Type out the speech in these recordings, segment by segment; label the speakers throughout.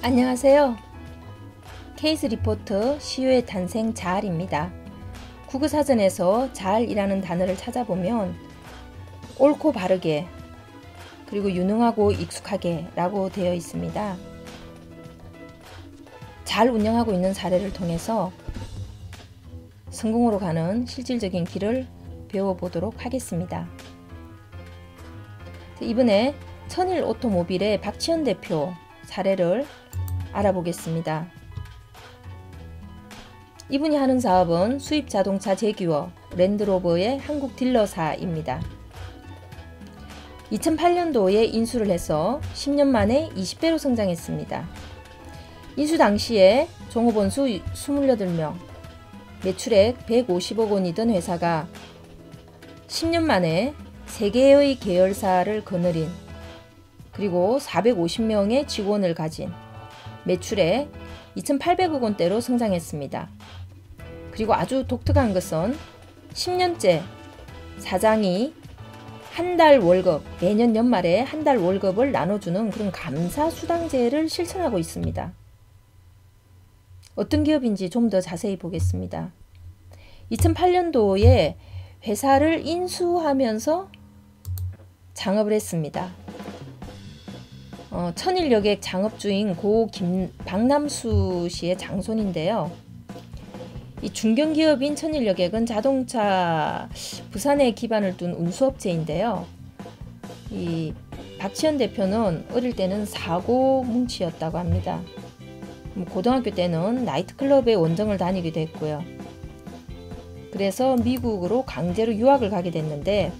Speaker 1: 안녕하세요. 케이스 리포터 시효의 탄생 자알입니다. 국어사전에서 자알이라는 단어를 찾아보면 옳고 바르게 그리고 유능하고 익숙하게 라고 되어 있습니다. 잘 운영하고 있는 사례를 통해서 성공으로 가는 실질적인 길을 배워보도록 하겠습니다. 이번에 천일 오토모빌의 박지현 대표 사례를 알아보겠습니다. 이분이 하는 사업은 수입 자동차 제규어 랜드로버의 한국 딜러사입니다. 2008년도에 인수를 해서 10년 만에 20배로 성장했습니다. 인수 당시에 종업원 수 28명, 매출액 150억 원이던 회사가 10년 만에 3개의 계열사를 거느린 그리고 450명의 직원을 가진 매출액 2,800억 원대로 성장했습니다. 그리고 아주 독특한 것은 10년째 사장이 한 달 월급, 매년 연말에 한 달 월급을 나눠주는 그런 감사수당제를 실천하고 있습니다. 어떤 기업인지 좀 더 자세히 보겠습니다. 2008년도에 회사를 인수하면서 창업을 했습니다. 천일여객 창업주인 고 박남수 씨의 장손인데요. 이 중견기업인 천일여객은 자동차 부산에 기반을 둔 운수업체인데요. 이 박지현 대표는 어릴 때는 사고 뭉치였다고 합니다. 고등학교 때는 나이트클럽의 원정을 다니기도 했고요. 그래서 미국으로 강제로 유학을 가게 됐는데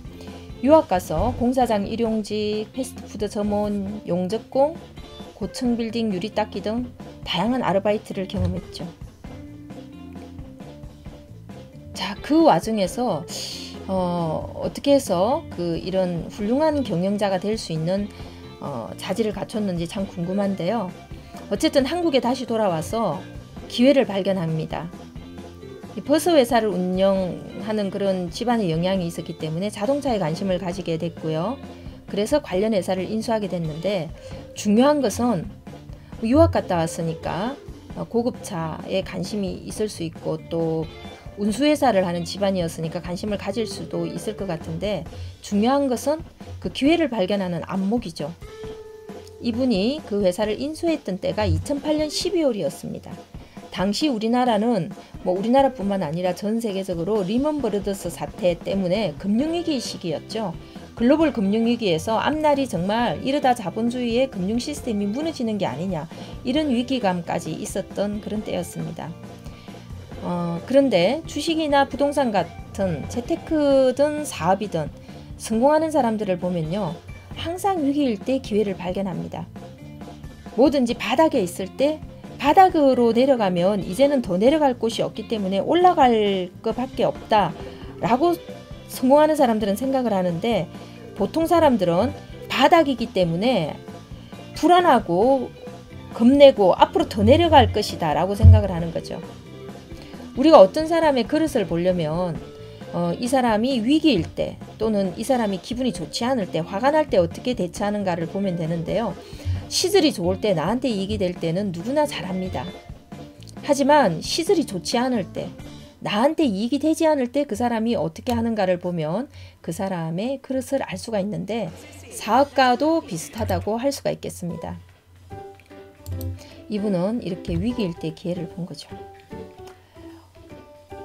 Speaker 1: 유학 가서 공사장 일용직, 패스트푸드 점원, 용접공, 고층 빌딩 유리 닦기 등 다양한 아르바이트를 경험했죠. 자, 그 와중에서 어떻게 해서 이런 훌륭한 경영자가 될 수 있는 자질을 갖췄는지 참 궁금한데요. 어쨌든 한국에 다시 돌아와서 기회를 발견합니다. 버스 회사를 운영하는 그런 집안의 영향이 있었기 때문에 자동차에 관심을 가지게 됐고요. 그래서 관련 회사를 인수하게 됐는데 중요한 것은 유학 갔다 왔으니까 고급차에 관심이 있을 수 있고 또 운수회사를 하는 집안이었으니까 관심을 가질 수도 있을 것 같은데 중요한 것은 그 기회를 발견하는 안목이죠. 이분이 그 회사를 인수했던 때가 2008년 12월이었습니다. 당시 우리나라는 우리나라뿐만 아니라 전 세계적으로 리먼 브러더스 사태 때문에 금융위기 시기였죠. 글로벌 금융위기에서 앞날이 정말 이러다 자본주의의 금융 시스템이 무너지는 게 아니냐 이런 위기감까지 있었던 그런 때였습니다. 그런데 주식이나 부동산 같은 재테크든 사업이든 성공하는 사람들을 보면요. 항상 위기일 때 기회를 발견합니다. 뭐든지 바닥에 있을 때 바닥으로 내려가면 이제는 더 내려갈 곳이 없기 때문에 올라갈 것밖에 없다 라고 성공하는 사람들은 생각을 하는데 보통 사람들은 바닥이기 때문에 불안하고 겁내고 앞으로 더 내려갈 것이다 라고 생각을 하는 거죠. 우리가 어떤 사람의 그릇을 보려면 이 사람이 위기일 때 또는 이 사람이 기분이 좋지 않을 때 화가 날 때 어떻게 대처하는가를 보면 되는데요. 시절이 좋을 때 나한테 이익이 될 때는 누구나 잘합니다. 하지만 시절이 좋지 않을 때 나한테 이익이 되지 않을 때 그 사람이 어떻게 하는가를 보면 그 사람의 그릇을 알 수가 있는데 사업가도 비슷하다고 할 수가 있겠습니다. 이분은 이렇게 위기일 때 기회를 본 거죠.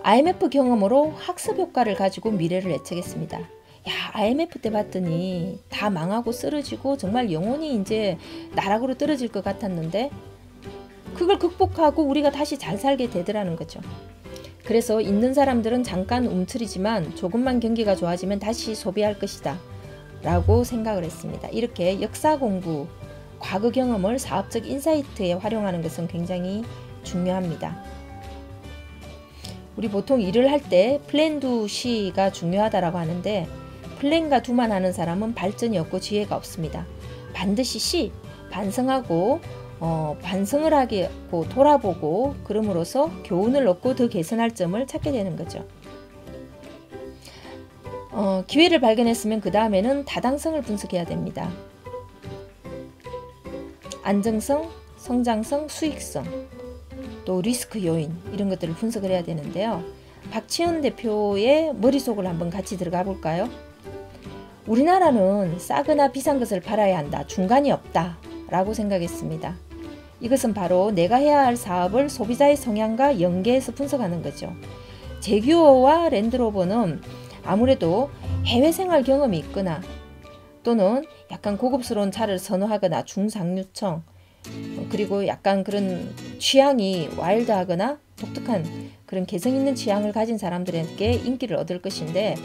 Speaker 1: IMF 경험으로 학습 효과를 가지고 미래를 예측했습니다. IMF 때 봤더니 다 망하고 쓰러지고 정말 영원히 이제 나락으로 떨어질 것 같았는데 그걸 극복하고 우리가 다시 잘 살게 되더라는 거죠. 그래서 있는 사람들은 잠깐 움츠리지만 조금만 경기가 좋아지면 다시 소비할 것이다 라고 생각을 했습니다. 이렇게 역사 공부, 과거 경험을 사업적 인사이트에 활용하는 것은 굉장히 중요합니다. 우리 보통 일을 할 때 플랜 두 시가 중요하다라고 하는데 플랜과 두만 하는 사람은 발전이 없고 지혜가 없습니다. 반드시 시, 반성하고 반성을 하고 돌아보고 그럼으로써 교훈을 얻고 더 개선할 점을 찾게 되는 거죠. 기회를 발견했으면 그 다음에는 타당성을 분석해야 됩니다. 안정성, 성장성, 수익성, 또 리스크 요인 이런 것들을 분석을 해야 되는데요. 박치현 대표의 머릿속을 한번 같이 들어가 볼까요? 우리나라는 싸거나 비싼 것을 팔아야 한다. 중간이 없다. 라고 생각했습니다. 이것은 바로 내가 해야 할 사업을 소비자의 성향과 연계해서 분석하는 거죠. 제규어와 랜드로버는 아무래도 해외 생활 경험이 있거나 또는 약간 고급스러운 차를 선호하거나 중상류층, 그리고 약간 그런 취향이 와일드하거나 독특한 그런 개성 있는 취향을 가진 사람들에게 인기를 얻을 것인데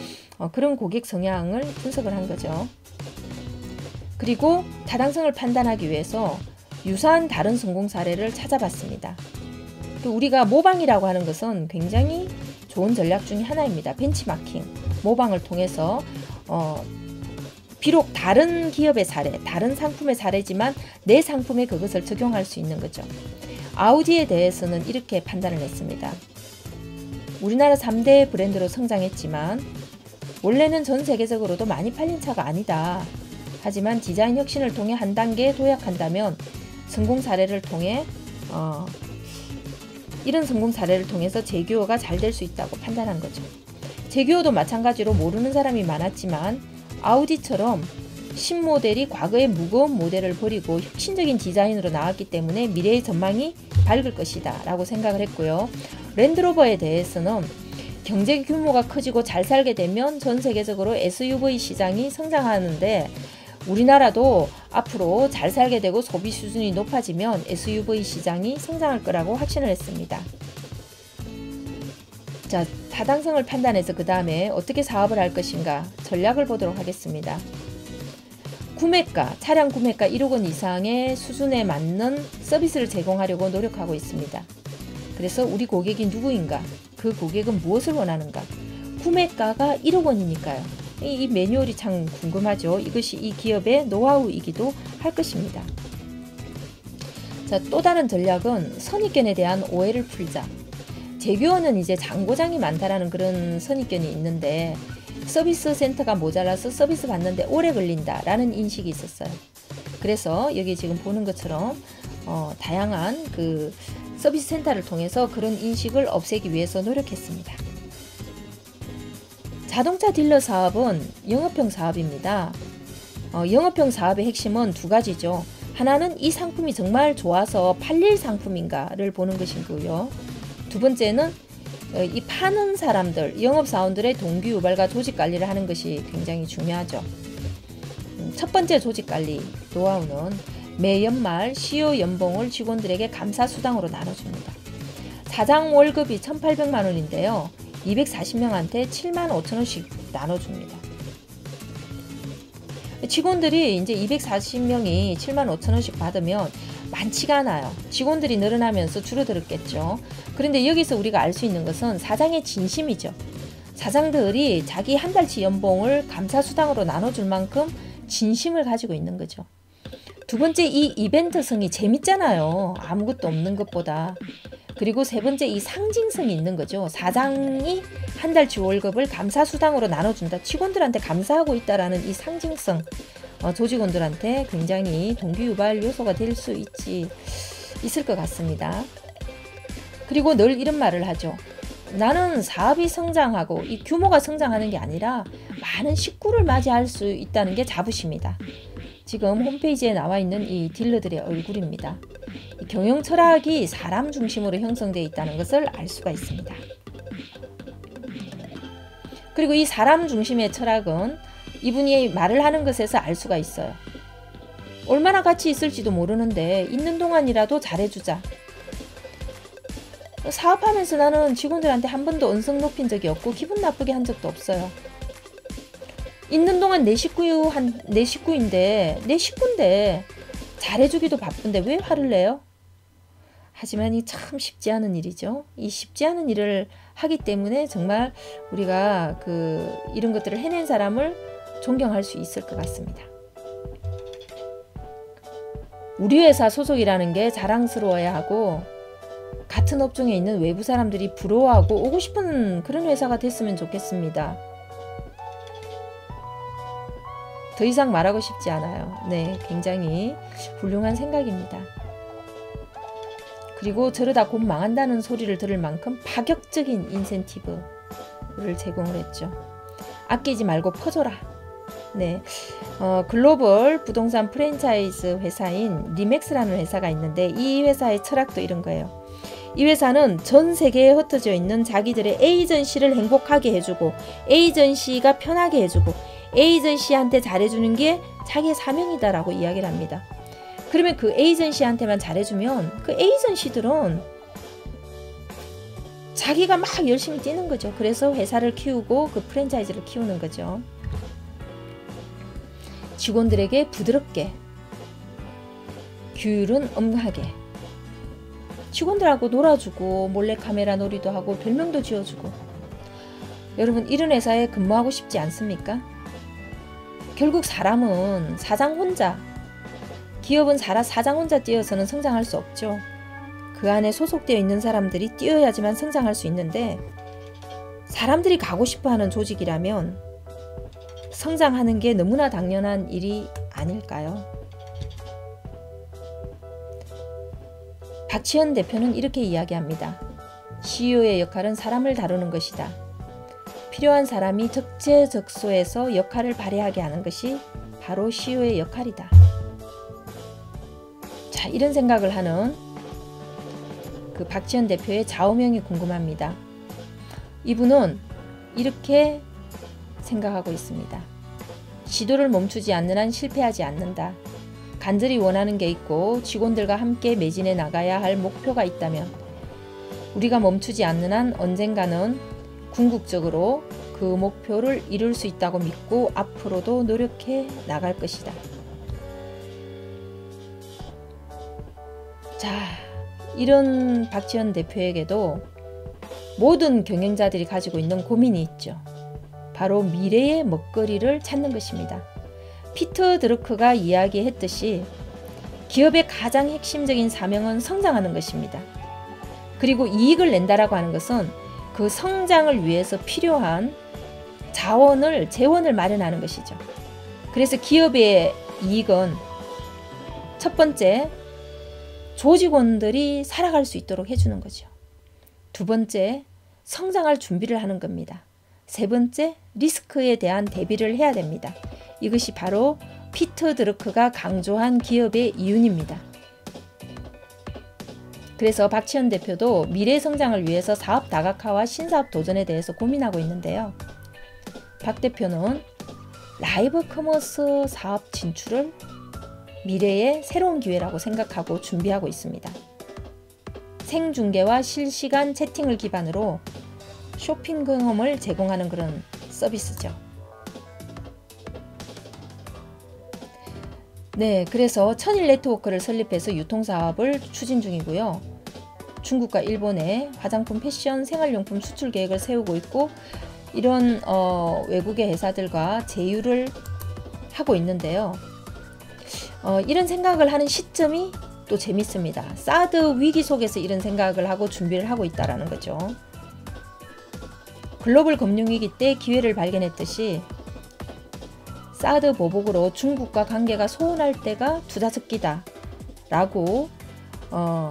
Speaker 1: 그런 고객 성향을 분석을 한 거죠. 그리고 타당성을 판단하기 위해서 유사한 다른 성공 사례를 찾아봤습니다. 우리가 모방이라고 하는 것은 굉장히 좋은 전략 중에 하나입니다. 벤치마킹, 모방을 통해서 비록 다른 기업의 사례, 다른 상품의 사례지만 내 상품에 그것을 적용할 수 있는 거죠. 아우디에 대해서는 이렇게 판단을 했습니다. 우리나라 3대 브랜드로 성장했지만 원래는 전 세계적으로도 많이 팔린 차가 아니다. 하지만 디자인 혁신을 통해 한 단계 도약한다면 성공 사례를 통해 이런 성공 사례를 통해서 제규어가 잘 될 수 있다고 판단한 거죠. 제규어도 마찬가지로 모르는 사람이 많았지만 아우디처럼 신모델이 과거의 무거운 모델을 버리고 혁신적인 디자인으로 나왔기 때문에 미래의 전망이 밝을 것이다 라고 생각을 했고요. 랜드로버에 대해서는 경제 규모가 커지고 잘 살게 되면 전 세계적으로 SUV 시장이 성장하는데 우리나라도 앞으로 잘 살게 되고 소비 수준이 높아지면 SUV 시장이 성장할 거라고 확신을 했습니다. 자, 타당성을 판단해서 그 다음에 어떻게 사업을 할 것인가 전략을 보도록 하겠습니다. 구매가, 차량 구매가 1억 원 이상의 수준에 맞는 서비스를 제공하려고 노력하고 있습니다. 그래서 우리 고객이 누구인가? 그 고객은 무엇을 원하는가? 구매가가 1억 원이니까요. 이 매뉴얼이 참 궁금하죠. 이것이 이 기업의 노하우이기도 할 것입니다. 자, 또 다른 전략은 선입견에 대한 오해를 풀자. 제규어는 이제 장고장이 많다라는 그런 선입견이 있는데 서비스 센터가 모자라서 서비스 받는데 오래 걸린다라는 인식이 있었어요. 그래서 여기 지금 보는 것처럼 다양한 그 서비스 센터를 통해서 그런 인식을 없애기 위해서 노력했습니다. 자동차 딜러 사업은 영업형 사업입니다. 영업형 사업의 핵심은 두 가지죠. 하나는 이 상품이 정말 좋아서 팔릴 상품인가를 보는 것이고요. 두 번째는 이 파는 사람들, 영업사원들의 동기유발과 조직관리를 하는 것이 굉장히 중요하죠. 첫 번째 조직관리 노하우는 매 연말 CEO 연봉을 직원들에게 감사수당으로 나눠줍니다. 사장 월급이 1,800만 원인데요. 240명한테 7만 5천 원씩 나눠줍니다. 직원들이 이제 240명이 7만 5천 원씩 받으면 많지가 않아요. 직원들이 늘어나면서 줄어들었겠죠. 그런데 여기서 우리가 알 수 있는 것은 사장의 진심이죠. 사장들이 자기 한 달치 연봉을 감사수당으로 나눠줄 만큼 진심을 가지고 있는 거죠. 두 번째, 이 이벤트성이 재밌잖아요. 아무것도 없는 것보다. 그리고 세 번째, 이 상징성이 있는 거죠. 사장이 한 달치 월급을 감사수당으로 나눠준다. 직원들한테 감사하고 있다라는 이 상징성, 조직원들한테 굉장히 동기유발 요소가 될 수 있을 것 같습니다. 그리고 늘 이런 말을 하죠. 나는 사업이 성장하고 이 규모가 성장하는 게 아니라 많은 식구를 맞이할 수 있다는 게 자부심이다. 지금 홈페이지에 나와 있는 이 딜러들의 얼굴입니다. 이 경영 철학이 사람 중심으로 형성되어 있다는 것을 알 수가 있습니다. 그리고 이 사람 중심의 철학은 이분이 말을 하는 것에서 알 수가 있어요. 얼마나 같이 있을지도 모르는데 있는 동안이라도 잘해주자. 사업하면서 나는 직원들한테 한 번도 언성 높인 적이 없고 기분 나쁘게 한 적도 없어요. 있는 동안 내 식구인데 내 식구인데 잘해주기도 바쁜데 왜 화를 내요? 하지만 이 참 쉽지 않은 일이죠. 이 쉽지 않은 일을 하기 때문에 정말 우리가 이런 것들을 해낸 사람을 존경할 수 있을 것 같습니다. 우리 회사 소속이라는 게 자랑스러워야 하고 같은 업종에 있는 외부 사람들이 부러워하고 오고 싶은 그런 회사가 됐으면 좋겠습니다. 더 이상 말하고 싶지 않아요. 네, 굉장히 훌륭한 생각입니다. 그리고 저러다 곧 망한다는 소리를 들을 만큼 파격적인 인센티브를 제공을 했죠. 아끼지 말고 퍼줘라. 네, 글로벌 부동산 프랜차이즈 회사인 리맥스라는 회사가 있는데 이 회사의 철학도 이런 거예요. 이 회사는 전 세계에 흩어져 있는 자기들의 에이전시를 행복하게 해주고 에이전시가 편하게 해주고 에이전시한테 잘해주는 게 자기의 사명이다라고 이야기를 합니다. 그러면 그 에이전시한테만 잘해주면 그 에이전시들은 자기가 막 열심히 뛰는 거죠. 그래서 회사를 키우고 그 프랜차이즈를 키우는 거죠. 직원들에게 부드럽게, 규율은 엄하게, 직원들하고 놀아주고 몰래카메라 놀이도 하고 별명도 지어주고. 여러분, 이런 회사에 근무하고 싶지 않습니까? 결국 사람은 사장 혼자, 기업은 사장 혼자 뛰어서는 성장할 수 없죠. 그 안에 소속되어 있는 사람들이 뛰어야지만 성장할 수 있는데, 사람들이 가고 싶어하는 조직이라면 성장하는 게 너무나 당연한 일이 아닐까요? 박지현 대표는 이렇게 이야기합니다. CEO의 역할은 사람을 다루는 것이다. 필요한 사람이 적재적소에서 역할을 발휘하게 하는 것이 바로 CEO의 역할이다. 자, 이런 생각을 하는 그 박지현 대표의 좌우명이 궁금합니다. 이분은 이렇게 생각하고 있습니다. 시도를 멈추지 않는 한 실패하지 않는다. 간절히 원하는 게 있고 직원들과 함께 매진해 나가야 할 목표가 있다면 우리가 멈추지 않는 한 언젠가는 궁극적으로 그 목표를 이룰 수 있다고 믿고 앞으로도 노력해 나갈 것이다. 자, 이런 박지현 대표에게도 모든 경영자들이 가지고 있는 고민이 있죠. 바로 미래의 먹거리를 찾는 것입니다. 피터 드루크가 이야기했듯이 기업의 가장 핵심적인 사명은 성장하는 것입니다. 그리고 이익을 낸다라고 하는 것은 그 성장을 위해서 필요한 재원을 마련하는 것이죠. 그래서 기업의 이익은 첫 번째, 조직원들이 살아갈 수 있도록 해주는 거죠. 두 번째, 성장할 준비를 하는 겁니다. 세 번째, 리스크에 대한 대비를 해야 됩니다. 이것이 바로 피터 드루크가 강조한 기업의 이윤입니다. 그래서 박지현 대표도 미래 성장을 위해서 사업 다각화와 신사업 도전에 대해서 고민하고 있는데요. 박 대표는 라이브 커머스 사업 진출을 미래의 새로운 기회라고 생각하고 준비하고 있습니다. 생중계와 실시간 채팅을 기반으로 쇼핑 경험을 제공하는 그런 서비스죠. 네, 그래서 천일 네트워크를 설립해서 유통사업을 추진 중이고요. 중국과 일본에 화장품, 패션, 생활용품 수출 계획을 세우고 있고 이런 외국의 회사들과 제휴를 하고 있는데요. 이런 생각을 하는 시점이 또 재밌습니다. 사드 위기 속에서 이런 생각을 하고 준비를 하고 있다는 거죠. 글로벌 금융위기 때 기회를 발견했듯이 사드 보복으로 중국과 관계가 소원할 때가 투자적기다 라고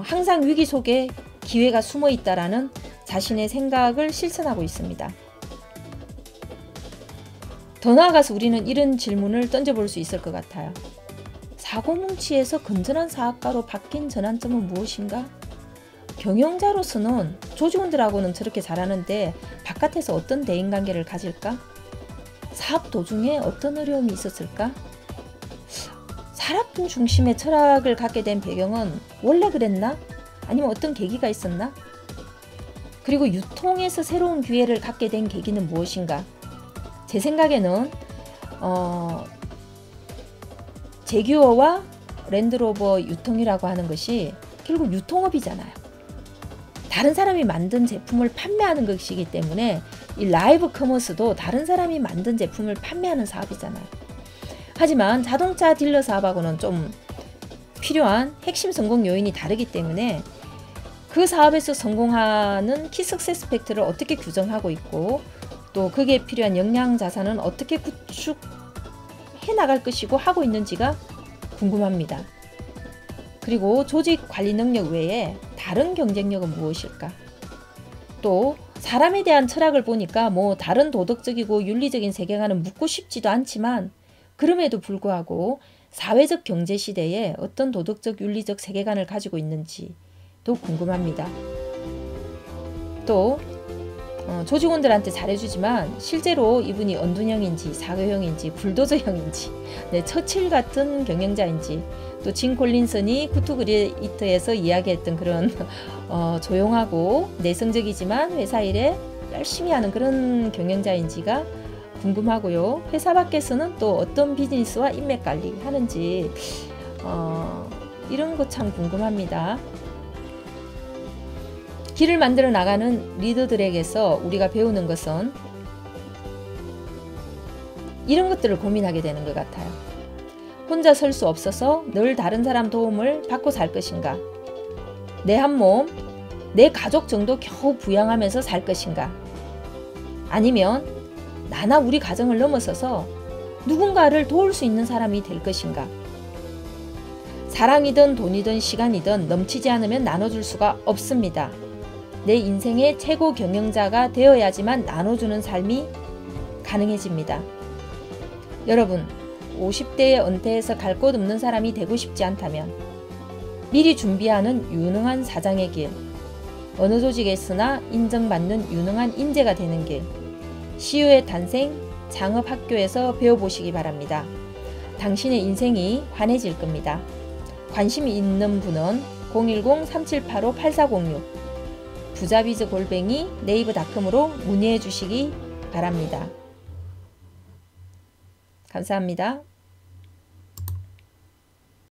Speaker 1: 항상 위기 속에 기회가 숨어 있다라는 자신의 생각을 실천하고 있습니다. 더 나아가서 우리는 이런 질문을 던져볼 수 있을 것 같아요. 사고뭉치에서 건전한 사업가로 바뀐 전환점은 무엇인가? 경영자로서는 조직원들하고는 저렇게 잘하는데 바깥에서 어떤 대인관계를 가질까? 사업 도중에 어떤 어려움이 있었을까? 사람 중심의 철학을 갖게 된 배경은 원래 그랬나? 아니면 어떤 계기가 있었나? 그리고 유통에서 새로운 기회를 갖게 된 계기는 무엇인가? 제 생각에는 제규어와 랜드로버 유통이라고 하는 것이 결국 유통업이잖아요. 다른 사람이 만든 제품을 판매하는 것이기 때문에 이 라이브 커머스도 다른 사람이 만든 제품을 판매하는 사업이잖아요. 하지만 자동차 딜러 사업하고는 좀 필요한 핵심 성공 요인이 다르기 때문에 그 사업에서 성공하는 키 석세스 팩트를 어떻게 규정하고 있고 또 그게 필요한 역량 자산은 어떻게 구축해 나갈 것이고 하고 있는지가 궁금합니다. 그리고 조직 관리 능력 외에 다른 경쟁력은 무엇일까? 또 사람에 대한 철학을 보니까 뭐 다른 도덕적이고 윤리적인 세계관은 묻고 싶지도 않지만 그럼에도 불구하고 사회적 경제 시대에 어떤 도덕적 윤리적 세계관을 가지고 있는지도 궁금합니다. 또 조직원들한테 잘해주지만 실제로 이분이 언둔형인지 사교형인지 불도저형인지 처칠 같은 경영자인지 또 진 콜린슨이 굿투그레이트에서 이야기했던 그런 조용하고 내성적이지만 회사 일에 열심히 하는 그런 경영자인지가 궁금하고요. 회사 밖에서는 또 어떤 비즈니스와 인맥 관리 하는지 이런 거 참 궁금합니다. 길을 만들어 나가는 리더들에게서 우리가 배우는 것은 이런 것들을 고민하게 되는 것 같아요. 혼자 설 수 없어서 늘 다른 사람 도움을 받고 살 것인가? 내 한 몸, 내 가족 정도 겨우 부양하면서 살 것인가? 아니면 나나 우리 가정을 넘어서서 누군가를 도울 수 있는 사람이 될 것인가? 사랑이든 돈이든 시간이든 넘치지 않으면 나눠줄 수가 없습니다. 내 인생의 최고 경영자가 되어야지만 나눠주는 삶이 가능해집니다. 여러분, 50대에 은퇴해서 갈 곳 없는 사람이 되고 싶지 않다면 미리 준비하는 유능한 사장의 길, 어느 조직에서나 인정받는 유능한 인재가 되는 길, CEO의 탄생, 창업학교에서 배워보시기 바랍니다. 당신의 인생이 환해질 겁니다. 관심이 있는 분은 010-3785-8406 부자비즈 네이버닷컴으로 문의해 주시기 바랍니다. 감사합니다.